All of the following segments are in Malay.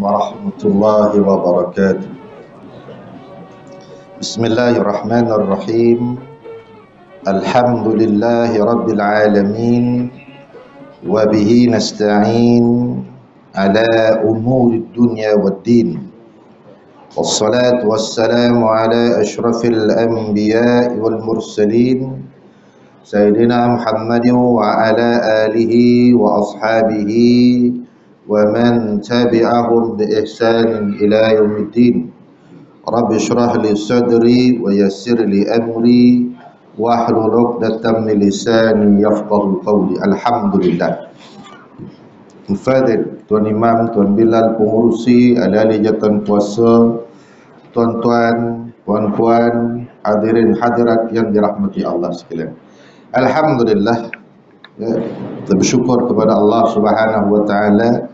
warahmatullahi wabarakatuh. Bismillahirrahmanirrahim. Alhamdulillahi rabbil alamin. Wa bihi nasta'in ala umuri dunya waddin. Wassalatu wassalamu ala ashrafil anbiya'i wal mursalin Sayyidina Muhammadin wa ala alihi wa ashabihi wa man tabi'ahum bi ihsanin ila yaumiddin. Rabbi shrah li sadri wa yassir li amri wa hlul 'uqdatam min lisani yafqahu qawli. Alhamdulillah. Fadil Tuan Imam, Tuan Bilal, pengurusi, ahli jawatan kuasa, tuan-tuan, puan-puan, hadirin hadirat yang dirahmati Allah sekalian. Alhamdulillah, ya, kita bersyukur kepada Allah Subhanahu wa taala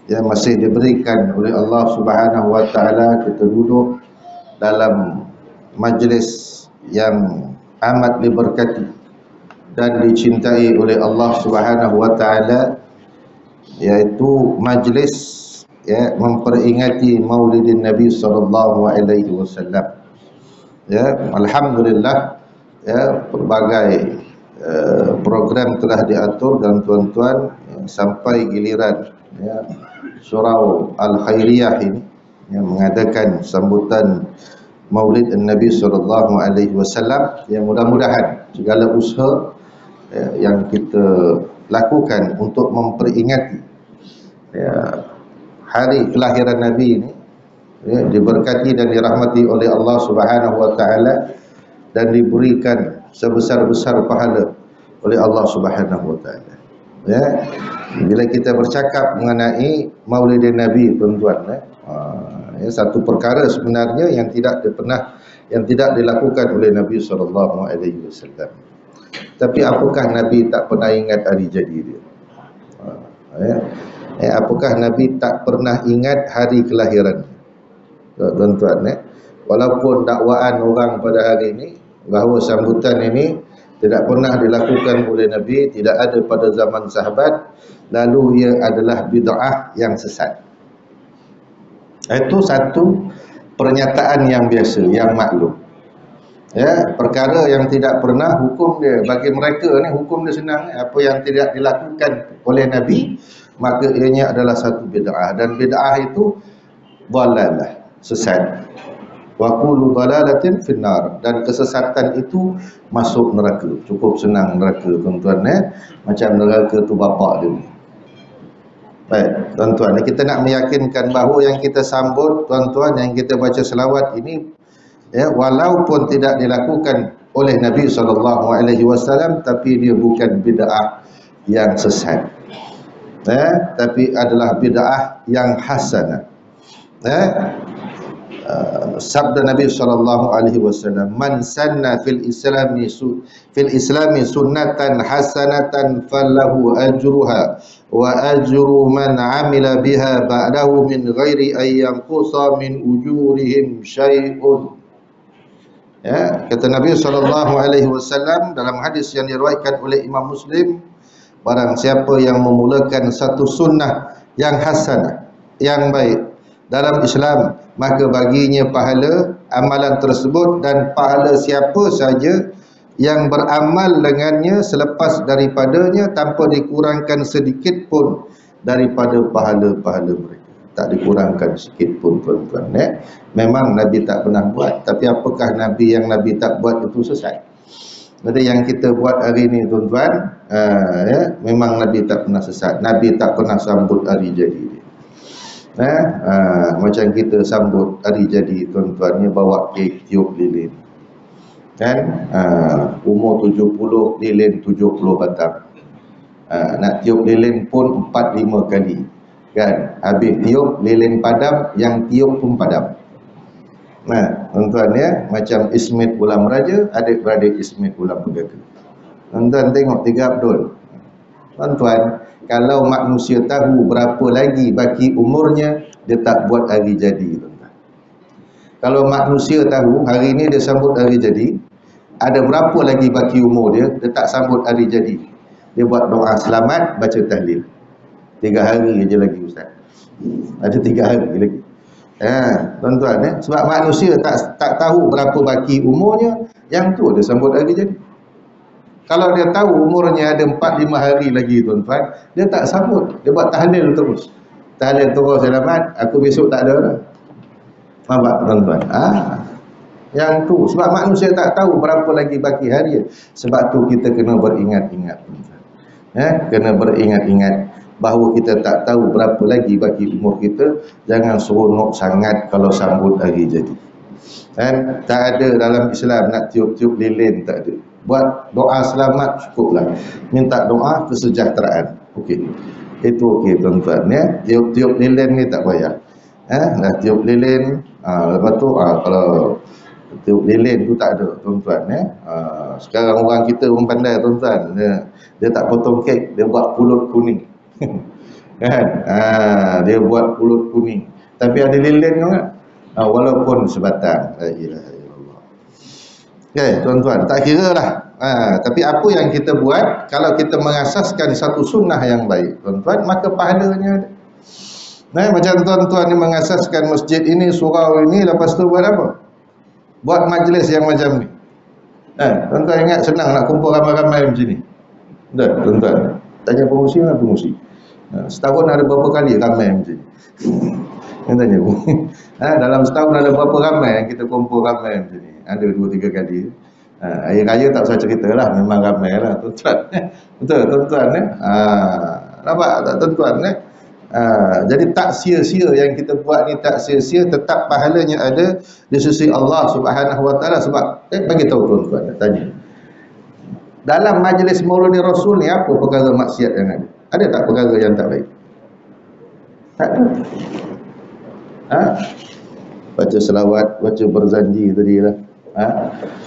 yang masih diberikan oleh Allah Subhanahu wa taala kita duduk dalam majlis yang amat diberkati dan dicintai oleh Allah Subhanahu wa taala, yaitu majlis ya memperingati Maulidin Nabi sallallahu alaihi wasallam. Ya, alhamdulillah, ya, berbagai program telah diatur dan tuan-tuan sampai giliran ya, surau Al-Khairiyah ini yang mengadakan sambutan Maulid Nabi sallallahu alaihi wasallam. Yang mudah-mudahan segala usaha yang kita lakukan untuk memperingati ya, hari kelahiran Nabi ini ya, diberkati dan dirahmati oleh Allah Subhanahu wa taala dan diberikan sebesar-besar pahala oleh Allah Subhanahu wa taala. Ya, bila kita bercakap mengenai Maulidin Nabi, tuan-tuan, ya, satu perkara sebenarnya yang tidak dilakukan oleh Nabi sallallahu alaihi wasallam. Tapi apakah Nabi tak pernah ingat hari jadi dia? Apakah Nabi tak pernah ingat hari kelahiran? Tuan-tuan, walaupun dakwaan orang pada hari ini bahawa sambutan ini tidak pernah dilakukan oleh Nabi, tidak ada pada zaman sahabat, lalu ia adalah bid'ah yang sesat. Itu satu pernyataan yang biasa, yang maklum. Ya, perkara yang tidak pernah, hukum dia bagi mereka ni hukum dia senang. Apa yang tidak dilakukan oleh Nabi, maka ianya adalah satu bid'ah, dan bid'ah itu dhalalah, sesat. Wa kullu dhalalatin finnar, dan kesesatan itu masuk neraka. Cukup senang neraka, tuan-tuan, macam neraka tu bapak dia. Baik, tuan-tuan, kita nak meyakinkan bahawa yang kita sambut, tuan-tuan, yang kita baca selawat ini ya, walaupun tidak dilakukan oleh Nabi SAW, tapi dia bukan bid'ah yang sesat, ya, tapi adalah bid'ah yang hasanah. Ya, sabda Nabi SAW, man sanna fil islami sunnatan hasanatan falahu ajruha wa ajru man amila biha ba'dahu min ghairi an yanqusa min ujurihim syai'un. Ya, kata Nabi SAW dalam hadis yang diriwayatkan oleh Imam Muslim, barang siapa yang memulakan satu sunnah yang hasanah, yang baik dalam Islam, maka baginya pahala amalan tersebut, dan pahala siapa saja yang beramal dengannya selepas daripadanya tanpa dikurangkan sedikit pun daripada pahala-pahala mereka. Tak dikurangkan sedikit pun, tuan-tuan. Memang Nabi tak pernah buat, tapi apakah Nabi yang Nabi tak buat itu sesat? Jadi yang kita buat hari ini, tuan-tuan, ya, memang Nabi tak pernah sesat. Nabi tak pernah sambut hari jadi dia. Macam kita sambut hari jadi, tuan-tuan, bawa kek, tiup lilin, kan? Umur 70, lilin 70 batang. Nak tiup lilin pun 4-5 kali, kan? Habis tiup, lilin padam, yang tiup pun padam. Tuan-tuan, ya, macam Ismet Ulam Raja, adik-beradik Ismet Ulam Pegaga. Tuan-tuan tengok 3 Abdul. Tuan-tuan, kalau manusia tahu berapa lagi baki umurnya, dia tak buat hari jadi, tuan-tuan. Kalau manusia tahu hari ini dia sambut hari jadi, ada berapa lagi baki umur dia, dia tak sambut hari jadi. Dia buat doa selamat, baca tahlil. 3 hari je lagi, ustaz. Ada 3 hari lagi. Tuan-tuan sebab manusia tak tahu berapa baki umurnya, yang tu dia sambut hari jadi. Kalau dia tahu umurnya ada 4-5 hari lagi tuan-tuan, dia tak sambut, dia buat tahlil terus. Tahlil terus selamat, aku besok tak ada dah. Nampak tuan-tuan? Yang tu sebab manusia tak tahu berapa lagi baki hari. Sebab tu kita kena beringat-ingat tuan-tuan. Kena beringat-ingat bahawa kita tak tahu berapa lagi baki umur kita. Jangan seronok sangat kalau sambut hari jadi. Tak ada dalam Islam nak tiup-tiup lilin, tak ada. Buat doa selamat cukuplah. Minta doa kesejahteraan. Okey. Itu okey tuan-tuan Tiup-tiup lilin ni tak payah. Dah tiup lilin, lepas tu kalau tiup lilin tu tak ada tuan-tuan sekarang orang kita pun pandai tuan-tuan. Dia tak potong kek, dia buat pulut kuning. Kan? Dia buat pulut kuning. Tapi ada lilin juga. Walaupun sebatang. La ilaha illallah. Okay, tuan-tuan, tak kira lah. Tapi apa yang kita buat, kalau kita mengasaskan satu sunnah yang baik, tuan-tuan, maka pahalanya ada. Macam tuan-tuan ni mengasaskan masjid ini, surau ini, lepas tu buat apa? Buat majlis yang macam ni. Tuan-tuan ingat senang nak kumpul ramai-ramai macam ni? Dah, tuan-tuan. Tanya pengurusi mana pengurusi? Setahun ada berapa kali ramai macam ni? Yang tanya pun. Dalam setahun ada berapa ramai yang kita kumpul ramai macam ni? Ada 2-3 kali. Air raya tak usah cerita lah, memang ramai lah tuan-tuan. Betul tuan-tuan nampak tak tuan-tuan jadi tak sia-sia yang kita buat ni, tak sia-sia, tetap pahalanya ada di sisi Allah Subhanahu Wa Taala. Sebab bagi tahu tuan-tuan, tanya dalam majlis Maulid Rasul ni apa perkara maksiat yang ada? Ada tak perkara yang tak baik? Tak ada. Baca selawat, baca berzanji tadi lah.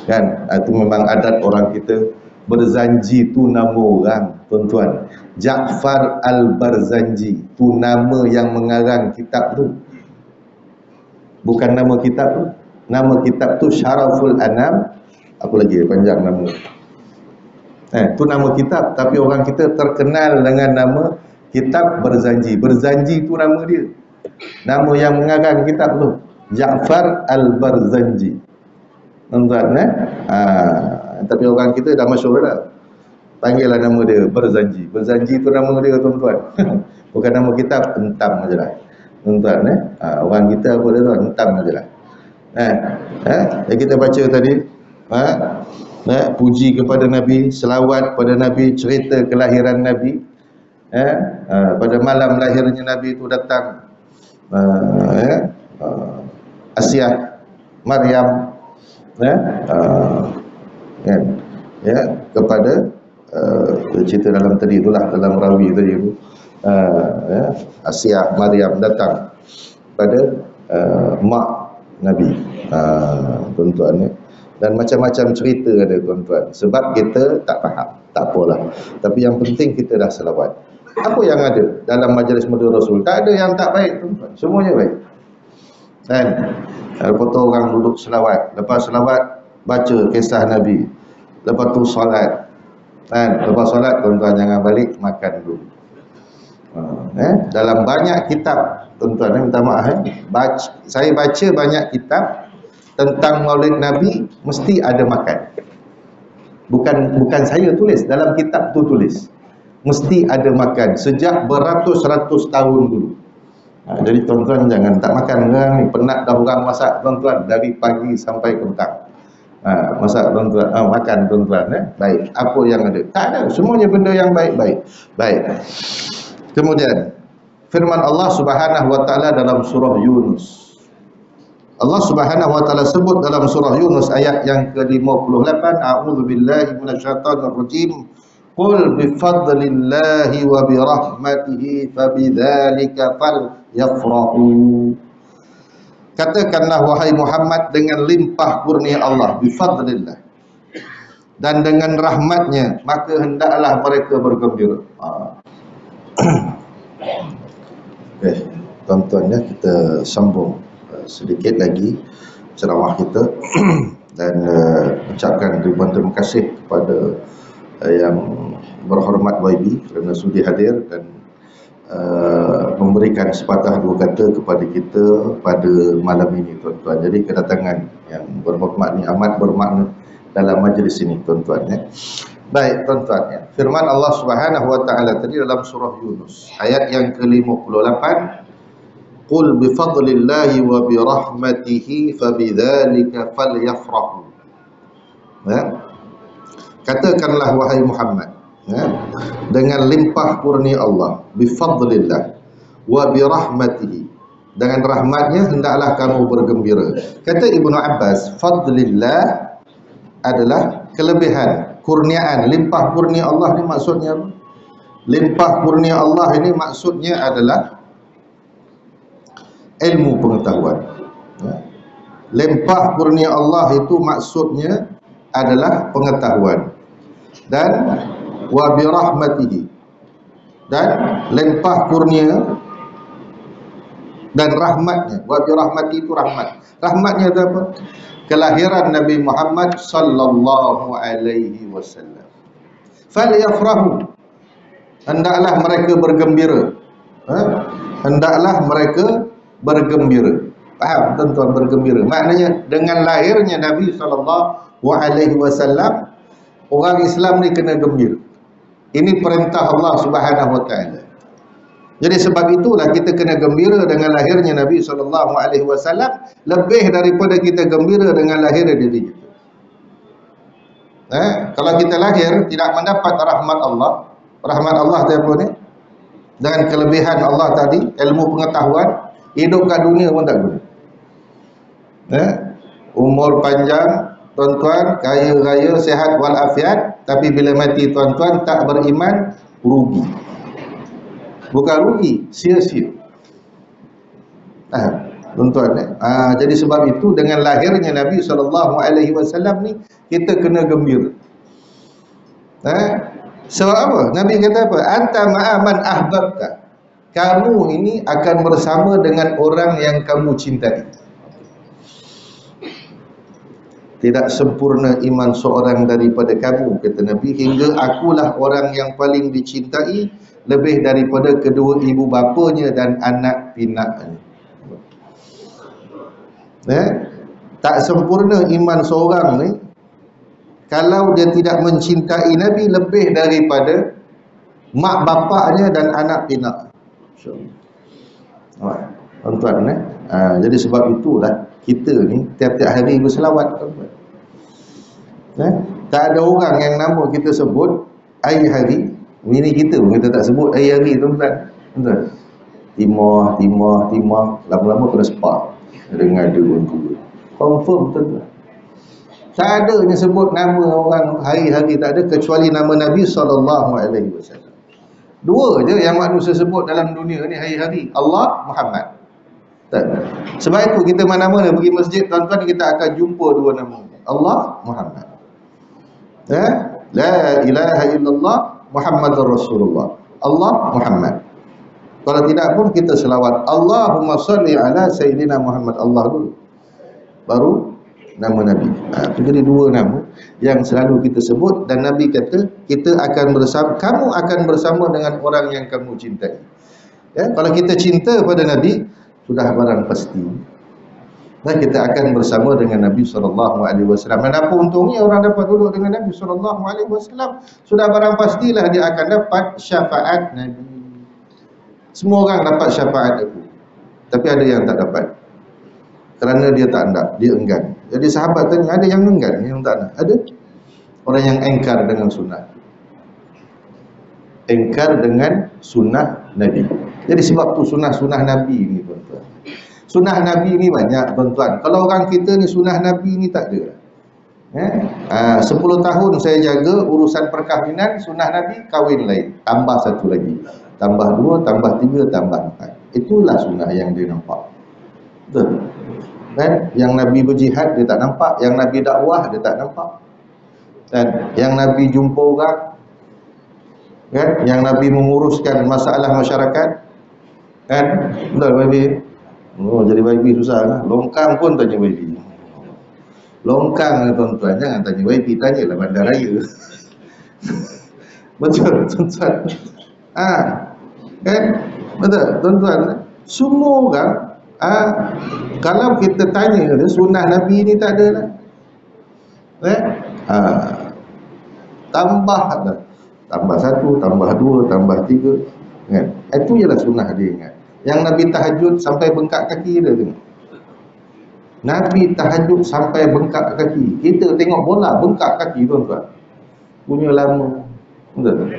Kan? Itu memang adat orang kita. Berzanji tu nama orang, tuan-tuan. Ja'far Al-Barzanji tu nama yang mengarang kitab tu. Bukan nama kitab tu. Nama kitab tu Syaraful Anam. Apa lagi panjang nama? Tu nama kitab, tapi orang kita terkenal dengan nama kitab Berzanji. Berzanji tu nama dia. Nama yang mengarang kitab tu Ja'far Al-Barzanji. Tuan-tuan tapi orang kita dah masyhur dah. Panggillah nama dia Berzanji. Berzanji tu nama dia tuan-tuan. Bukan nama kitab, entam ajalah. Tuan-tuan orang kita apa dia tuan? Entam ajalah. Yang kita baca tadi puji kepada Nabi, selawat pada Nabi, cerita kelahiran Nabi. Pada malam lahirnya Nabi itu datang Asyah Maryam kepada cerita dalam tadi itulah, dalam rawi tadi itu Asyah Maryam datang pada mak Nabi tuan-tuan dan macam-macam cerita ada tuan-tuan. Sebab kita tak faham, tak apalah, tapi yang penting kita dah selawat. Apa yang ada dalam majlis Maulid Rasul? Tak ada yang tak baik tuan-tuan, semuanya baik. Kan? Lepas tu orang duduk selawat, lepas selawat baca kisah Nabi, lepas tu solat. Lepas solat tuan-tuan jangan balik, makan dulu. Dalam banyak kitab tuan-tuan, minta maaf saya baca banyak kitab tentang Maulid Nabi, mesti ada makan. Bukan saya tulis, dalam kitab tu tulis mesti ada makan sejak beratus-ratus tahun dulu. Jadi tuan-tuan jangan tak makan. Orang ni penat dah orang masak tuan-tuan dari pagi sampai ke petang. Masak tuan-tuan, makan tuan-tuan. Baik, apa yang ada? Tak ada, semuanya benda yang baik-baik. Baik. Kemudian firman Allah Subhanahu Wa Taala dalam surah Yunus. Allah Subhanahu Wa Taala sebut dalam surah Yunus ayat yang ke-58, a'udzubillahi minasyaitonir rajim. Qul bifadlillahi wa birahmatihi fabidzalika falyafrahu. Katakanlah wahai Muhammad, dengan limpah kurnia Allah, bifadlillah, dan dengan rahmatnya, maka hendaklah mereka bergembira. Okay, tuan-tuan kita sambung sedikit lagi ceramah kita dan ucapkan ribuan terima kasih kepada yang berhormat YB kerana sudi hadir dan memberikan sepatah dua kata kepada kita pada malam ini, tuan-tuan. Jadi kedatangan yang berhormat ni amat bermakna dalam majlis ini, tuan-tuan, ya. Baik, tuan-tuan, ya. Firman Allah Subhanahu wa taala tadi dalam surah Yunus ayat yang ke-58, qul bi fadlillahi wa bi rahmatihi fabidzalika falyafrahu. Ya. Katakanlah wahai Muhammad, ya, dengan limpah kurnia Allah, bi fadlillah wa bi rahmatihi, dengan rahmatnya hendaklah kamu bergembira. Kata Ibnu Abbas, fadlillah adalah kelebihan, kurniaan, limpah kurnia Allah ni maksudnya apa? Limpah kurnia Allah ini maksudnya adalah ilmu pengetahuan. Ya. Limpah kurnia Allah itu maksudnya adalah pengetahuan. Dan wa bi rahmatihi, dan limpah kurnia dan rahmatnya. Wa bi rahmati itu rahmat. Rahmatnya itu apa? Kelahiran Nabi Muhammad sallallahu alaihi wasallam. Falyafrahu, hendaklah mereka bergembira. Hendaklah mereka bergembira. Faham, tuan-tuan, bergembira? Maknanya dengan lahirnya Nabi sallallahu alaihi wasallam, orang Islam ni kena gembira. Ini perintah Allah Subhanahu wa taala. Jadi sebab itulah kita kena gembira dengan lahirnya Nabi SAW, lebih daripada kita gembira dengan lahir diri kita. Kalau kita lahir tidak mendapat rahmat Allah tu apa ni? Dengan kelebihan Allah tadi, ilmu pengetahuan, hidup kat dunia pun tak guna. Umur panjang, tuan-tuan, kaya raya, sihat walafiat, tapi bila mati tuan-tuan tak beriman, rugi. Bukan rugi, sia-sia. Tuan-tuan, jadi sebab itu dengan lahirnya Nabi SAW ni kita kena gembira. Sebab apa? Nabi kata apa? Anta ma'aman ahbabta. Kamu ini akan bersama dengan orang yang kamu cintai. Tidak sempurna iman seorang daripada kamu, kata Nabi, hingga akulah orang yang paling dicintai lebih daripada kedua ibu bapanya dan anak pinaknya. Tak sempurna iman seorang ni kalau dia tidak mencintai Nabi lebih daripada mak bapaknya dan anak pinak. Tuan-tuan, jadi sebab itulah kita ni tiap-tiap hari berselawat, tuan-tuan. Tak ada orang yang nama kita sebut hari ini kita pun kita tak sebut hari, tuan-tuan. Timah, lama-lama kena sepak dengan dia pun. Confirm, tuan-tuan. Tak ada yang sebut nama orang hari-hari, tak ada, kecuali nama Nabi SAW. Dua je yang manusia sebut dalam dunia ni hari-hari, Allah, Muhammad. Tak. Sebab itu kita mana-mana pergi masjid, tuan-tuan, kita akan jumpa dua nama, Allah, Muhammad. La ilaha illallah Muhammadur Rasulullah, Allah, Muhammad. Kalau tidak pun kita selawat Allahumma salli ala Sayyidina Muhammad, Allah dulu, baru nama Nabi. Itu jadi dua nama yang selalu kita sebut. Dan Nabi kata kita akan bersama, kamu akan bersama dengan orang yang kamu cintai. Kalau kita cinta pada Nabi, sudah barang pasti dan kita akan bersama dengan Nabi SAW. Dan apa untungnya orang dapat duduk dengan Nabi SAW? Sudah barang pastilah dia akan dapat syafaat Nabi. Semua orang dapat syafaat aku, tapi ada yang tak dapat kerana dia tak nak, dia enggan. Jadi sahabat tanya, ada yang enggan, yang tak nak? Ada orang yang engkar dengan sunnah, engkar dengan sunnah Nabi. Jadi sebab tu sunnah-sunnah Nabi ni, tuan-tuan, sunnah Nabi ni banyak, tuan-tuan. Kalau orang kita ni sunnah Nabi ni tak ada. 10 tahun saya jaga urusan perkahwinan, sunnah Nabi kahwin lain, tambah satu lagi, tambah 2, tambah 3, tambah 4. Itulah sunnah yang dia nampak. Betul? Dan yang Nabi berjihad dia tak nampak, yang Nabi dakwah dia tak nampak, dan yang Nabi jumpa orang, yang Nabi menguruskan masalah masyarakat, betul baby? Jadi baby susah lah. Longkang pun tanya baby. Longkang, tuan-tuan, jangan tanya baby, tanyalah bandaraya. Betul, tuan-tuan. Betul, tuan-tuan. Semua orang, kalau kita tanya dia, sunnah Nabi ni tak ada lah. Tambah dah. Tambah satu, tambah dua, tambah tiga. Kan? Itu ialah sunnah dia ingat. Yang Nabi tahajud sampai bengkak kaki dia tengok. Nabi tahajud sampai bengkak kaki. Kita tengok bola bengkak kaki tuan-tuan. Punya lama. Betul.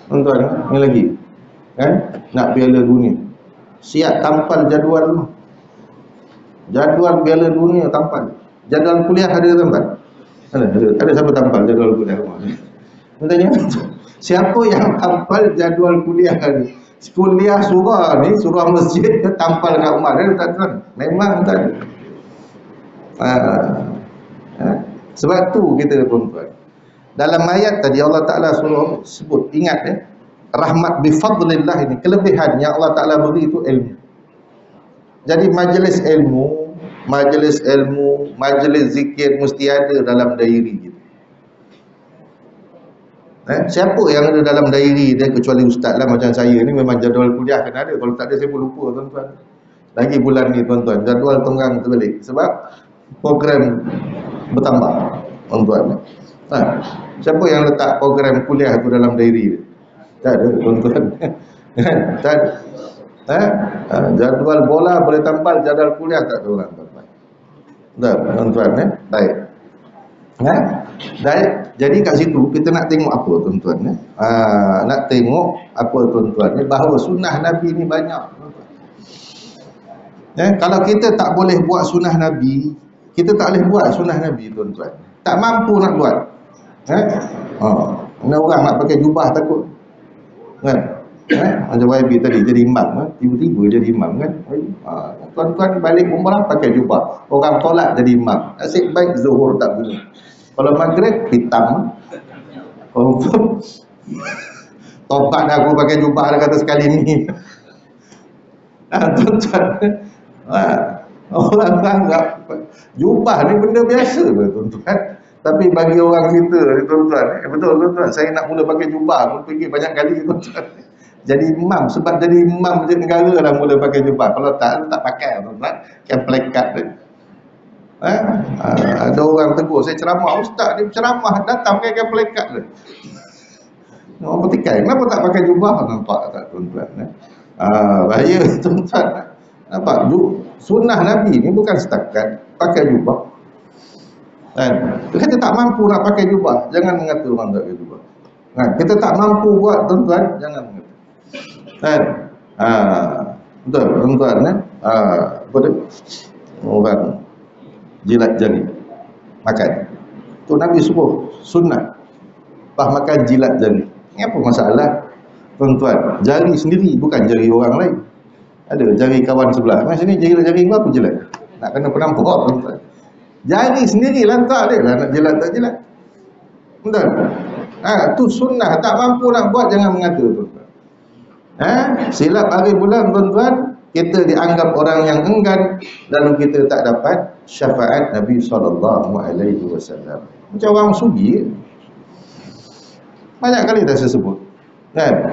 Tuan-tuan, ni lagi. Kan? Nak Piala Dunia. Siap tampal jadual dulu. Jadual Piala Dunia tampal. Jadual kuliah ada tampal? Ada siapa tampal jadual kuliah rumah? Tanya, siapa yang tampal jadual kuliah ni? Kuliah surah ni, surah masjid tampal kat rumah dia, tuan-tuan. Memang tak ada. Sebab tu kita tuan-tuan. Dalam ayat tadi Allah Ta'ala suruh sebut, ingat rahmat bifadlillah ini, kelebihan yang Allah Ta'ala beri itu ilmu. Jadi majlis ilmu, majlis zikir mesti ada dalam diary kita. Siapa yang ada dalam diary dia kecuali ustaz lah macam saya ni, memang jadual kuliah kena ada. Kalau tak ada saya pun lupa tuan-tuan. Lagi bulan ni tuan-tuan, jadual tenggang terbalik sebab program bertambah tuan-tuan. Siapa yang letak program kuliah tu dalam diary dia? Tak ada tuan-tuan. Tak ada. Jadual bola boleh tampal, jadual kuliah tak ada orang tuan-tuan. Dah tuan-tuan baik. Jadi kat situ kita nak tengok apa tuan-tuan nak tengok apa tuan-tuan bahawa sunnah Nabi ni banyak tuan-tuan. Kalau kita tak boleh buat sunnah Nabi, kita tak boleh buat sunnah Nabi tuan-tuan. Tak mampu nak buat. Ada orang nak pakai jubah takut. Kan? Macam YB tadi jadi imam, tiba-tiba jadi imam kan. Tuan-tuan balik umrah pakai jubah. Orang tolak jadi imam. Nasib baik Zuhur tak guna. Kalau maghrib hitam. Confirm. Tobat dah aku pakai jubah dah kata sekali ni. Tuan-tuan. Orang anggap jubah ni benda biasa tuan-tuan. Tapi bagi orang kita tuan-tuan, betul tuan-tuan, saya nak mula pakai jubah pun fikir banyak kali tuan-tuan. Jadi imam, sebab jadi imam masjid negara dah mula pakai jubah. Kalau tak pakai tuan-tuan, kan plekat dia. Ada orang tegur saya ceramah, ustaz dia ceramah datang pakai plekat dia. Orang bertikai, kenapa tak pakai jubah? Nampak tak tuan-tuan? Bahaya tuan-tuan. Nampak? Sunnah Nabi ni bukan setakat pakai jubah. Kita tak mampu nak pakai jubah, jangan mengata orang tak pakai jubah. Kita tak mampu buat tuan-tuan, jangan mengata. Betul tuan-tuan. Apa tu? Orang jilat jari makan. Tu Nabi suruh sunnah. Makan jilat jari. Ini apa masalah? Tuan-tuan, jari sendiri bukan jari orang lain. Ada jari kawan sebelah. Mas sini jari berapa jilat? Nak kena penampuk tuan-tuan. Jari sendiri lantak dia lah nak jilat tak jilat. Betul? Tu sunnah, tak mampu nak buat jangan mengata tuan-tuan. Silap hari bulan tuan-tuan, kita dianggap orang yang enggan dan kita tak dapat syafaat Nabi SAW. Macam orang sugi. Banyak kali dah saya sebut.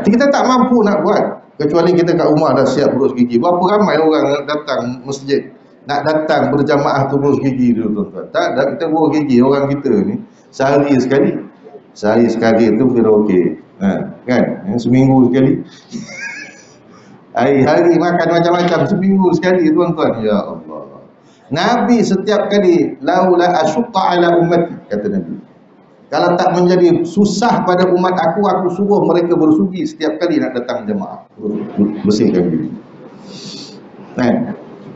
Kita tak mampu nak buat kecuali kita kat rumah dah siap berus gigi. Berapa ramai orang datang masjid nak datang berjamaah tu berus gigi dulu tuan-tuan. Tak ada, kita berus gigi orang kita ni sehari sekali. Sehari sekali tu kira okey. Kan? Seminggu sekali. Hari-hari makan macam-macam, seminggu sekali tuan-tuan. Ya Allah. Nabi setiap kali laula asyqa ala ummati, kata Nabi. Kalau tak menjadi susah pada umat aku suruh mereka bersugi setiap kali nak datang jemaah. Bersihkan diri.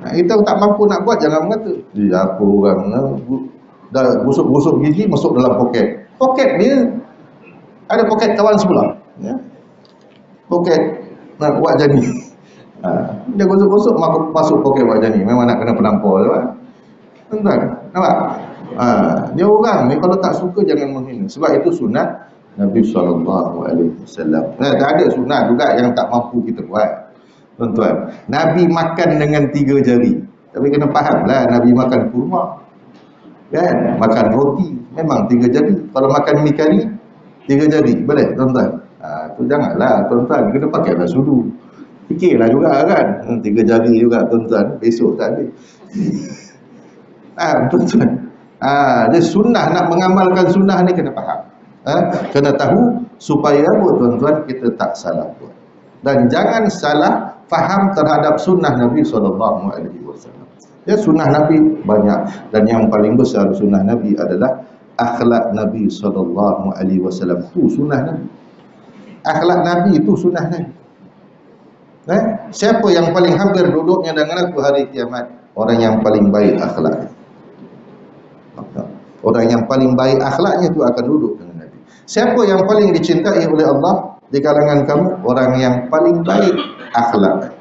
Kita tak mampu nak buat, jangan mengata. Apa orang dah busuk-busuk gigi masuk dalam poket. Poket dia ada poket kawan sebelah. Poket nak buat jani. Dia gosok-gosok masuk poket buat jani. Memang nak kena penampor tu. Tuan-tuan, nampak? Dia orang ni kalau tak suka jangan menghina. Sebab itu sunat Nabi SAW. Tak ada sunat juga yang tak mampu kita buat. Tuan-tuan, Nabi makan dengan 3 jari. Tapi kena faham lah, Nabi makan kurma, kan? Makan roti, memang 3 jari. Kalau makan mi kari, 3 jari, boleh tuan-tuan? Tu janganlah tuan-tuan, kena pakailah sudu. Fikirlah juga kan. 3 jari juga tuan-tuan. Besok tak ada. Tuan-tuan. Jadi sunnah, nak mengamalkan sunnah ni kena faham. Kena tahu supaya apa tuan-tuan, kita tak salah buat. Dan jangan salah faham terhadap sunnah Nabi SAW. Ya, sunnah Nabi banyak, dan yang paling besar sunnah Nabi adalah akhlak Nabi SAW. Itu sunnah Nabi. Akhlak Nabi itu sunnah Nabi. Siapa yang paling hampir duduknya dengan aku hari kiamat? Orang yang paling baik akhlaknya. Orang yang paling baik akhlaknya itu akan duduk dengan Nabi. Siapa yang paling dicintai oleh Allah di kalangan kamu? Orang yang paling baik akhlak.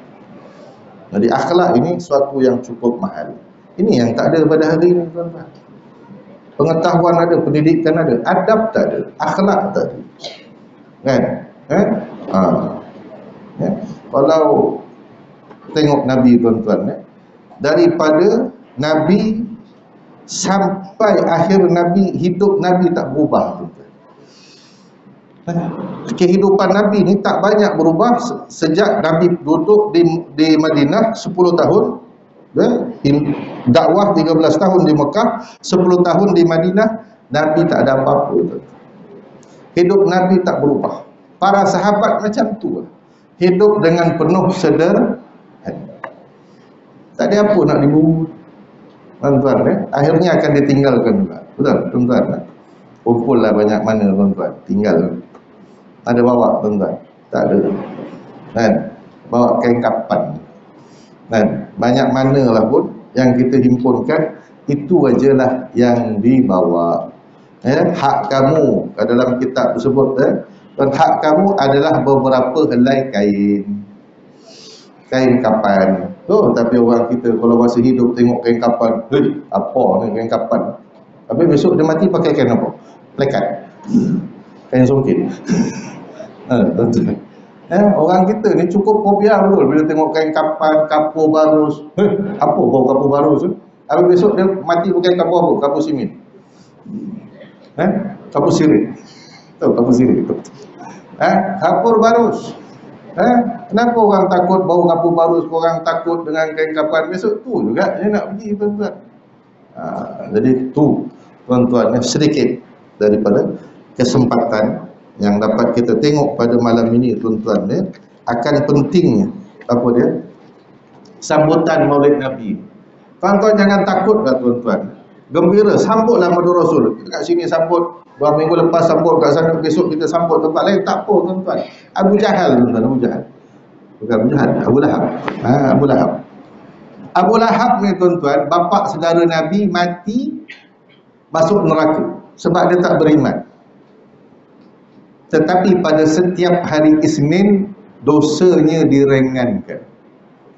Jadi akhlak ini suatu yang cukup mahal. Ini yang tak ada pada hari ini, tuan-tuan. Pengetahuan ada, pendidikan ada, adab tak ada, akhlak tak ada. Kan? Kalau tengok Nabi, tuan-tuan, daripada Nabi sampai akhir Nabi, hidup Nabi tak berubah, tuan-tuan. Kehidupan Nabi ni tak banyak berubah sejak Nabi duduk di Madinah 10 tahun, dakwah 13 tahun di Mekah, 10 tahun di Madinah. Nabi tak ada apa-apa, tuan-tuan. Hidup Nabi tak berubah. Para sahabat macam tu, hidup dengan penuh sederhana. Tak ada apa nak dibuat, tuan-tuan. Akhirnya akan ditinggalkan juga. Betul, tuan-tuan. Kumpul lah banyak mana, tuan-tuan. Tinggal. Ada bawa, tuan-tuan? Tak ada. Kan? Bawa kain kapan. Kan? Banyak mana lah pun yang kita himpunkan, itu ajalah yang dibawa. Hak kamu, dalam kitab tersebut, dan hak kamu adalah beberapa helai kain kapan. Tapi orang kita kalau masih hidup tengok kain kapan, apa ni kain kapan? Tapi besok dia mati pakai kain apa? Plekat. Kain songkit. Orang kita ni cukup fobia betul bila tengok kain kapan, kapur barus. Apa bau kapur barus tu? Habis besok dia mati pakai kapur apa? Kapur simen. Kapur sirih. Tahu kapur sirih tu. Kapur barus. Kenapa orang takut bau kapur barus, orang takut dengan kain kapan? Besok tu juga dia nak pergi, tuan-tuan. Jadi tu, tuan-tuan, sedikit daripada kesempatan yang dapat kita tengok pada malam ini, tuan-tuan, akan pentingnya apa dia? Sambutan Maulid Nabi. Tuan-tuan jangan takutlah, tuan-tuan. Gembira, sambutlah Maulid Rasul. Kita kat sini sambut, 2 minggu lepas sambut kat sana, besok kita sambut tempat lain, tak apa, tuan-tuan. Abu Jahal, tuan-tuan, Abu Jahal. Bukan Abu Jahal, Abu Lahab. Abu Lahab. Abu Lahab ni, tuan-tuan, bapa saudara Nabi mati masuk neraka sebab dia tak beriman. Tetapi pada setiap hari Isnin dosanya diringankan.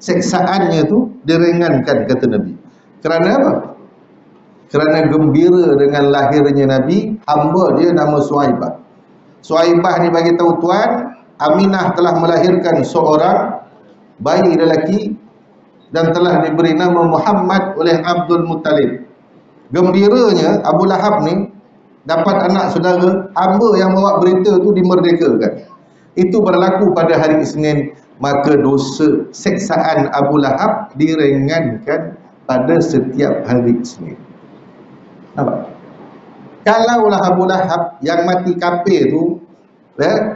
Seksaannya tu diringankan, kata Nabi. Kerana apa? Kerana gembira dengan lahirnya Nabi, hamba dia nama Suhaibah. Suhaibah ni bagi tahu tuan, Aminah telah melahirkan seorang bayi lelaki dan telah diberi nama Muhammad oleh Abdul Muttalib. Gembiranya Abu Lahab ni dapat anak saudara, hamba yang bawa berita tu dimerdekakan. Itu berlaku pada hari Isnin, maka dosa seksaan Abu Lahab diringankan pada setiap hari Isnin. Nampak? Kalaulah Abu Lahab yang mati kafir tu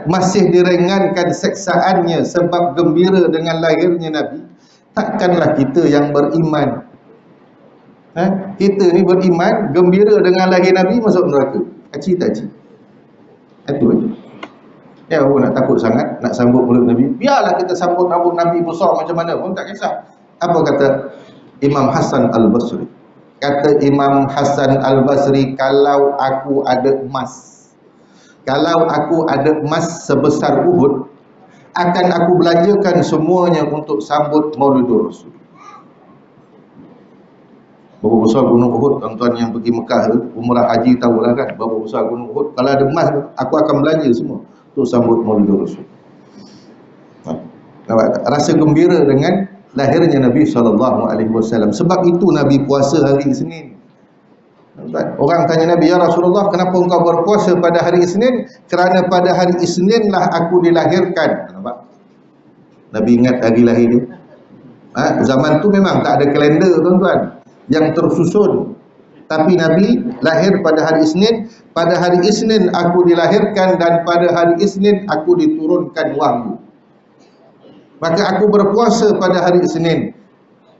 masih diringankan seksaannya sebab gembira dengan lahirnya Nabi, takkanlah kita yang beriman, kita ni beriman, gembira dengan lahir Nabi, masuk neraka. Aci tak aci? Itu ya, aku nak takut sangat nak sambut Maulid Nabi. Biarlah kita sambut Maulid Nabi besar macam mana pun, tak kisah. Apa kata Imam Hasan Al-Basri? Kata Imam Hasan Al-Basri, kalau aku ada emas, sebesar Uhud, akan aku belanjakan semuanya untuk sambut Maulidur Rasul. Berapa besar gunung Uhud, tuan-tuan yang pergi Mekah tu, umrah haji tahulah kan, berapa besar gunung Uhud. Kalau ada emas, aku akan belanja semua untuk sambut Maulidur Rasul. Rasa gembira dengan lahirnya Nabi SAW. Sebab itu Nabi puasa hari Isnin. Orang tanya Nabi, ya Rasulullah, kenapa engkau berpuasa pada hari Isnin? Kerana pada hari Isnin lah aku dilahirkan. Nampak? Nabi ingat hari lahir dia. Zaman tu memang tak ada kalender tuan-tuan yang tersusun. Tapi Nabi lahir pada hari Isnin. Pada hari Isnin aku dilahirkan dan pada hari Isnin aku diturunkan wahyu. Maka aku berpuasa pada hari Isnin.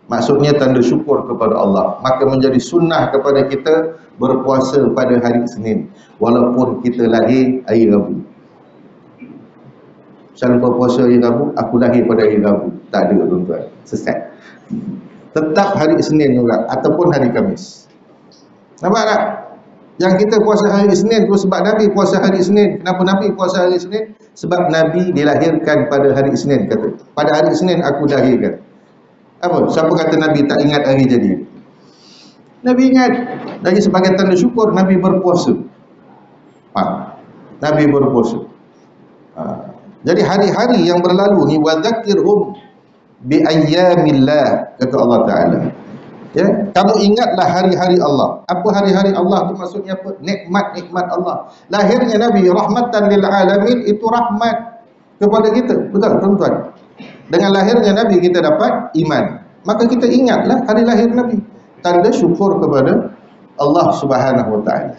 Maksudnya tanda syukur kepada Allah. Maka menjadi sunnah kepada kita berpuasa pada hari Isnin walaupun kita lahir hari Rabu. Misalnya kau puasa hari Rabu, aku lahir pada hari Rabu. Tak ada tuan-tuan. Sesat. Tetap hari Isnin juga ataupun hari Khamis. Nampak tak? Yang kita puasa hari Isnin tu sebab Nabi puasa hari Isnin. Kenapa Nabi puasa hari Isnin? Sebab Nabi dilahirkan pada hari Isnin, kata. Pada hari Isnin aku dilahirkan. Apa? Siapa kata Nabi tak ingat hari jadi? Nabi ingat. Dari sebagai tanda syukur Nabi berpuasa. Nabi berpuasa. Jadi hari-hari yang berlalu ni wadzakirhum bi ayyamillah, kata Allah Taala. Ya, kamu ingatlah hari-hari Allah. Apa hari-hari Allah tu maksudnya apa? Nikmat-nikmat Allah. Lahirnya Nabi rahmatan lil alamin, itu rahmat kepada kita. Betul tuan-tuan? Dengan lahirnya Nabi kita dapat iman. Maka kita ingatlah hari lahir Nabi. Tanda syukur kepada Allah Subhanahu wa taala.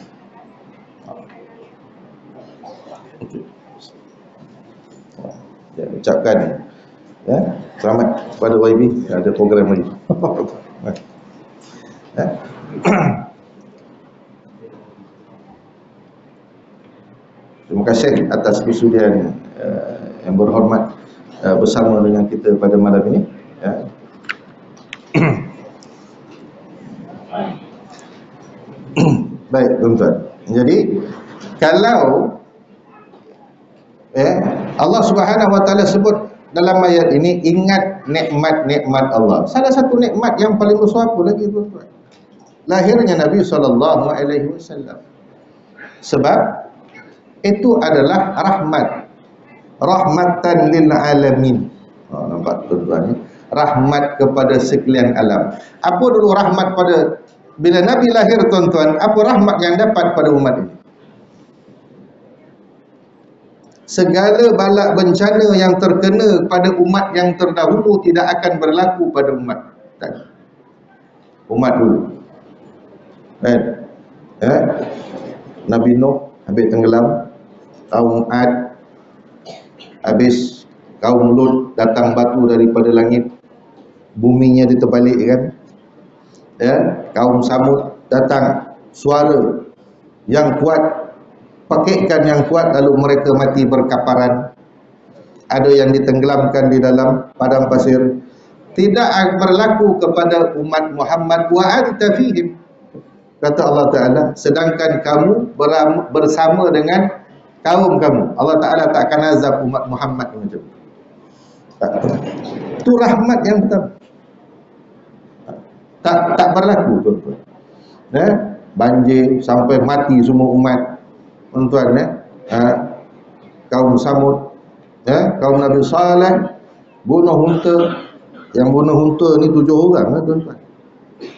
Ya, ucapkan ya, selamat kepada YB, ada program lagi. Terima kasih atas kesudian yang berhormat bersama dengan kita pada malam ini ya. Baik tuan-tuan, jadi kalau Allah Subhanahu wa taala sebut dalam ayat ini, ingat nikmat-nikmat Allah. Salah satu nikmat yang paling besar apa lagi tuan-tuan? Lahirnya Nabi SAW. Sebab itu adalah rahmat. Rahmatan lil alamin. Nampak tuan-tuan? Rahmat kepada sekalian alam. Apa dulu rahmat pada, bila Nabi lahir tuan-tuan, apa rahmat yang dapat pada umat ini? Segala bala bencana yang terkena pada umat yang terdahulu tidak akan berlaku pada umat tadi. Umat dulu. Nabi Nuh habis tenggelam, kaum Ad habis, kaum Lut datang batu daripada langit, buminya diterbalikkan. Ya, kaum Samud datang suara yang kuat, pakaikan yang kuat, lalu mereka mati berkaparan. Ada yang ditenggelamkan di dalam padang pasir. Tidak berlaku kepada umat Muhammad wa anta fihim, kata Allah Ta'ala, sedangkan kamu bersama dengan kaum kamu. Allah Ta'ala tak akan azab umat Muhammad macam itu. Itu rahmat yang pertama. Tak berlaku tuan-tuan. Banjir sampai mati semua umat tuan-tuan. Kaum Samud, kaum Nabi Saleh bunuh unta. Yang bunuh unta ni 7 orang tuan-tuan.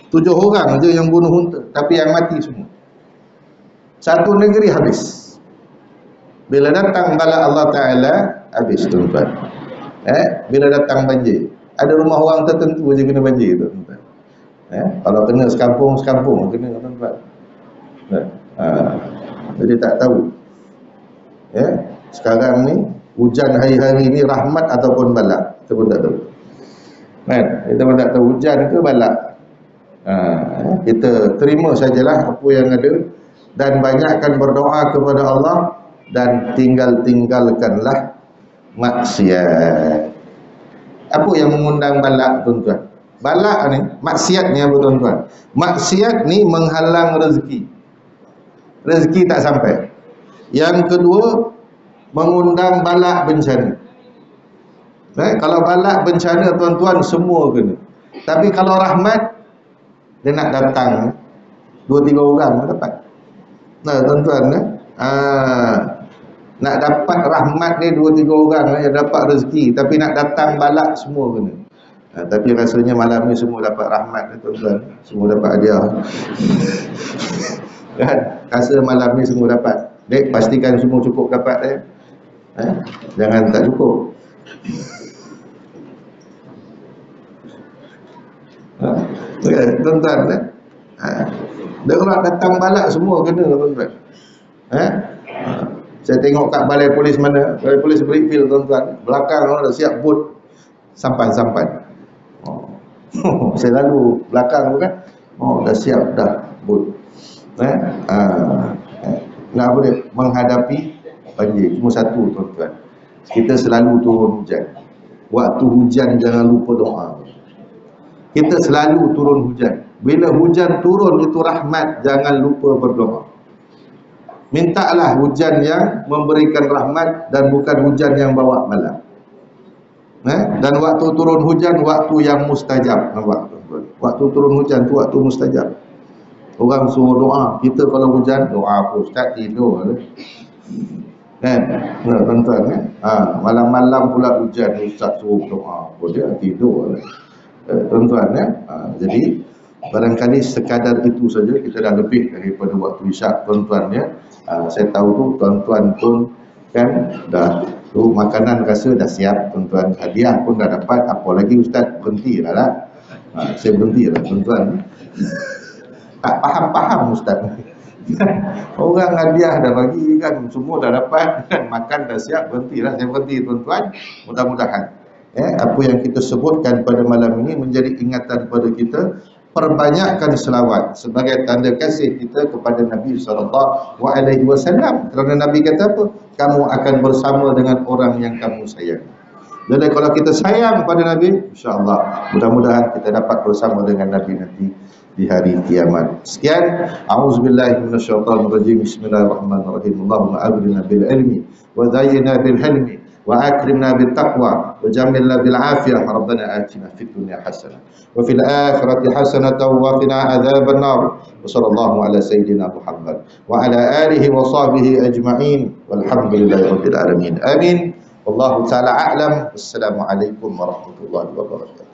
7 orang je yang bunuh unta, tapi yang mati semua. Satu negeri habis. Bila datang bala Allah Ta'ala, habis tuan-tuan. Bila datang banjir, ada rumah orang tertentu je kena banjir tuan-tuan. Kalau kena sekampung kena tuan-tuan. Jadi tak tahu. Sekarang ni hujan hari-hari ni rahmat ataupun balak, kita pun tak tahu. Kita pun tak tahu hujan ke balak. Kita terima sajalah apa yang ada dan banyakkan berdoa kepada Allah dan tinggalkanlah maksiat. Apa yang mengundang balak tuan-tuan? Balak ni maksiatnya apa tuan-tuan? Maksiat ni menghalang rezeki. Rezeki tak sampai. Yang kedua, mengundang balak bencana. Kalau balak bencana tuan-tuan semua kena. Tapi kalau rahmat, dia nak datang 2-3 orang dapat. Tuan-tuan nak dapat rahmat ni 2-3 orang yang dapat rezeki, tapi nak datang balak semua kena. Tapi rasanya malam ni semua dapat rahmat tuan-tuan. Semua dapat hadiah. Kan? Rasa malam ni semua dapat. Dek, pastikan semua cukup dapat Jangan tak cukup. Tuan-tuan, dia kalau datang balak semua kena, tuan-tuan. Saya tengok kat balai polis mana, balai polis Brickfield, tuan-tuan, belakang orang dah siap bot sampan-sampan. Saya lalu belakang tu kan, dah siap dah bot. Nak apa dia? Menghadapi banjir. Cuma satu, tuan-tuan, kita selalu turun hujan. Waktu hujan jangan lupa doa. Kita selalu turun hujan. Bila hujan turun itu rahmat, jangan lupa berdoa. Mintalah hujan yang memberikan rahmat dan bukan hujan yang bawa bala. Dan waktu turun hujan, waktu yang mustajab. Nampak? Waktu turun hujan tu waktu mustajab. Orang suruh doa, kita kalau hujan doa apa? Ustaz tidur kan? Tuan-tuan kan? Malam-malam pula hujan, ustaz suruh doa apa? Dia tidur tuan-tuan kan? Jadi barangkali sekadar itu saja kita dah lebih daripada waktu isyak, tuan-tuan ya. Saya tahu tu tuan-tuan pun kan dah tu makanan rasa dah siap, tuan-tuan, hadiah pun dah dapat, apa lagi ustaz? Berhenti lah. Saya berhenti lah, tuan-tuan. Tak faham-faham ustaz. Orang hadiah dah bagi kan, semua dah dapat kan, makan dah siap, berhentilah. Saya berhenti, tuan-tuan. Mudah-mudahan apa yang kita sebutkan pada malam ini menjadi ingatan kepada kita. Perbanyakkan selawat sebagai tanda kasih kita kepada Nabi SAW. Kerana Nabi kata apa? Kamu akan bersama dengan orang yang kamu sayang. Jadi kalau kita sayang pada Nabi, insya-Allah mudah-mudahan kita dapat bersama dengan Nabi nanti di hari kiamat. Sekian, a'udzubillahi minasyaitonirrajim. Bismillahirrahmanirrahim. Allahumma aghnina bil ilmi wa zayyina bil hilmi wa akrimna bit taqwa wa jamilna bil afiyah. Rabbana atina fid dunya hasanah wa fil akhirati hasanatan wa qina adzaban nar. Wa sallallahu ala sayyidina Muhammad wa ala alihi wa sahbihi ajma'in. Walhamdulillahi rabbil alamin. Amin. Wallahu taala a'lam. Wassalamu alaikum warahmatullahi wabarakatuh.